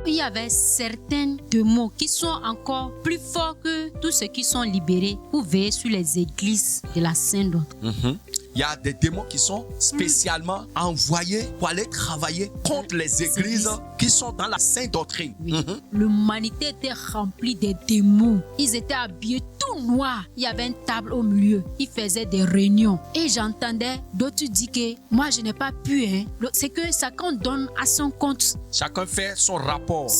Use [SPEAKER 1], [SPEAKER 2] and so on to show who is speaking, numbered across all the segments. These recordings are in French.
[SPEAKER 1] il y avait certains démons qui sont encore plus forts que tous ceux qui sont libérés pour veiller sur les églises de la Sainte Doctrine.
[SPEAKER 2] Il y a des démons qui sont spécialement envoyés pour aller travailler contre les églises qui sont dans la Sainte Doctrine.
[SPEAKER 1] Oui. L'humanité était remplie de démons. Ils étaient habillés tout noirs. Il y avait une table au milieu. Ils faisaient des réunions. Et j'entendais d'autres dire que moi, je n'ai pas pu. C'est que chacun donne à son compte.
[SPEAKER 2] Chacun fait son rapport.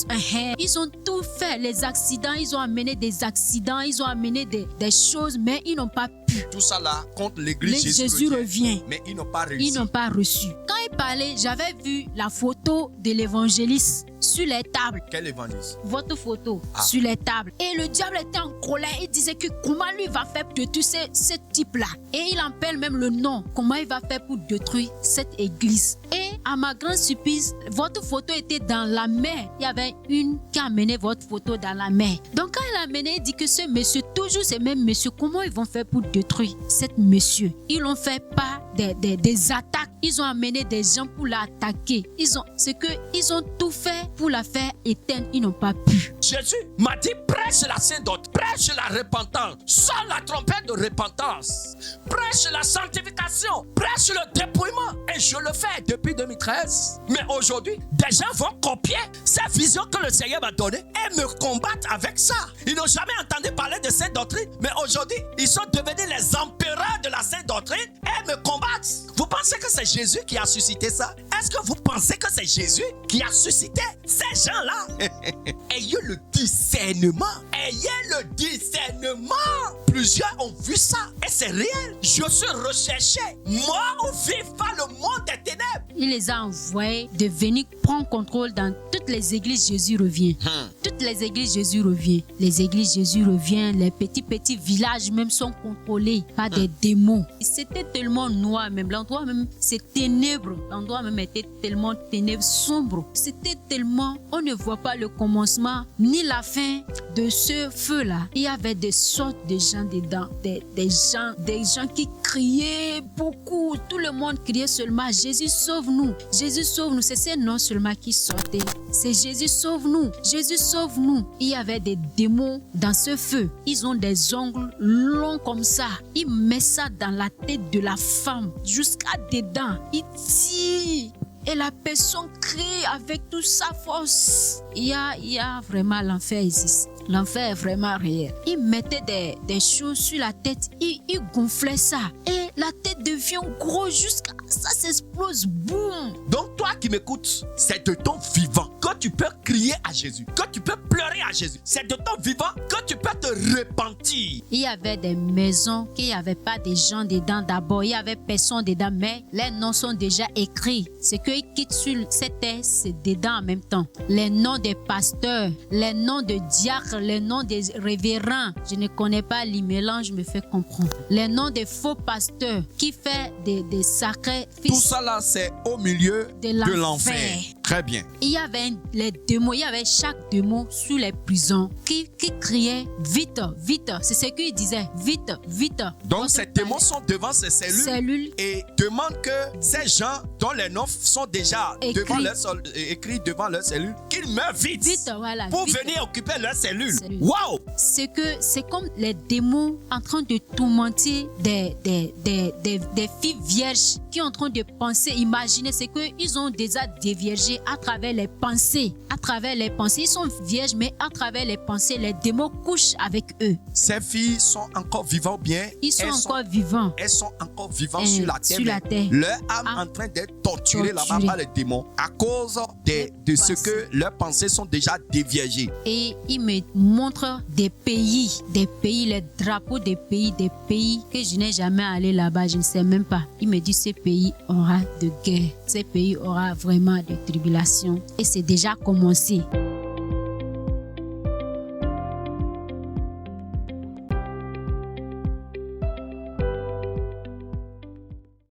[SPEAKER 1] Ils ont tout fait. Les accidents, ils ont amené des accidents. Ils ont amené des choses, mais ils n'ont pas pu.
[SPEAKER 2] Tout ça là contre l'église
[SPEAKER 1] Jésus revient.
[SPEAKER 2] Mais ils n'ont pas réussi.
[SPEAKER 1] Ils n'ont pas reçu. Quand il parlait, j'avais vu la photo de l'évangéliste sur les tables.
[SPEAKER 2] Quel évangéliste?
[SPEAKER 1] Votre photo sur les tables. Et le diable était en colère. Il disait que comment lui va faire pour détruire ce type-là. Et il appelle même le nom. Comment il va faire pour détruire cette église. Et à ma grande surprise, votre photo était dans la mer. Il y avait une qui a amené votre photo dans la mer. Donc quand il a amené, il dit que ce monsieur, toujours ce même monsieur, comment ils vont faire pour détruire cet monsieur? Ils l'ont fait par des attaques. Ils ont amené des gens pour l'attaquer. Ils ont tout fait pour la faire éteindre. Ils n'ont pas pu.
[SPEAKER 2] Jésus m'a dit, prêche la Sainte Doctrine, prêche la repentance, sonne la trompette de repentance, prêche la sanctification, prêche le dépouillement. Et je le fais depuis 2013. Mais aujourd'hui, des gens vont copier cette vision que le Seigneur m'a donnée et me combattent avec ça. Ils n'ont jamais entendu parler de cette doctrine, mais aujourd'hui, ils sont devenus les empereurs de la Sainte Doctrine et me combattent. Vous pensez que c'est Jésus qui a suscité ça? Est-ce que vous pensez que c'est Jésus qui a suscité ces gens-là? Ayez le discernement. Ayez le discernement. Plusieurs ont vu ça et c'est réel. Je suis recherché. Moi où vivent pas le monde des ténèbres.
[SPEAKER 1] Il les a envoyés de venir prendre contrôle dans toutes les églises. Jésus revient. Toutes les églises, Jésus revient. Les églises, Jésus revient. Les petits villages même sont contrôlés par des démons. C'était tellement noir même. L'endroit même, c'est ténèbres. L'endroit même était tellement ténèbres, sombre. C'était tellement, on ne voit pas le commencement ni la fin de ce feu-là. Il y avait des sortes de gens dedans. Des gens qui criaient beaucoup. Tout le monde criait seulement Jésus sauve-nous. Jésus sauve-nous. C'est ces noms seulement qui sortaient. C'est Jésus sauve-nous. Jésus sauve-nous. Il y avait des démons dans ce feu. Ils ont des ongles longs comme ça. Ils mettent ça dans la tête de la femme jusqu'à dedans. Ils tirent. Et la personne crie avec toute sa force. Il y a vraiment l'enfer ici. L'enfer est vraiment réel. Il mettait des choses sur la tête. Il gonflait ça. Et la tête devient grosse jusqu'à ça s'explose. Boum.
[SPEAKER 2] Donc toi qui m'écoutes, c'est de ton vivant que tu peux crier à Jésus, que tu peux pleurer à Jésus. C'est de ton vivant que tu peux te repentir.
[SPEAKER 1] Il y avait des maisons qu'il n'y avait pas de gens dedans d'abord. Il y avait personne dedans, mais les noms sont déjà écrits. Ce qu'ils quittent sur cette terre, c'est dedans en même temps. Les noms des pasteurs, les noms de diacres, les noms des révérends. Je ne connais pas les mélanges, me fait comprendre. Les noms des faux pasteurs qui fait des sacrés fils.
[SPEAKER 2] Tout ça là, c'est au milieu de l'enfer. Très bien.
[SPEAKER 1] Il y avait les démons, il y avait chaque démon sur les prisons qui criait vite, vite. C'est ce qu'il disait, vite, vite.
[SPEAKER 2] Donc ces démons sont devant ces cellules et demandent que ces gens dont les noms sont déjà écrits devant leurs cellules, qu'ils meurent vite,
[SPEAKER 1] voilà,
[SPEAKER 2] pour venir occuper leurs cellules. Waouh!
[SPEAKER 1] C'est comme les démons en train de tourmenter des filles vierges qui sont en train de penser, imaginer, c'est qu'ils ont déjà déviergé à travers les pensées. À travers les pensées, ils sont vierges, mais à travers les pensées, les démons couchent avec eux.
[SPEAKER 2] Ces filles sont encore vivantes bien?
[SPEAKER 1] Ils sont encore vivants.
[SPEAKER 2] Elles sont encore vivantes sur la terre. Leur âme en train d'être torturée là-bas par les démons à cause de ce que leurs pensées sont déjà déviergées.
[SPEAKER 1] Et ils me montrent des pays, les drapeaux des pays que je n'ai jamais allé là-bas, je ne sais même pas. Il me dit ce pays aura de guerre, ce pays aura vraiment de tribulation. Et c'est déjà commencé.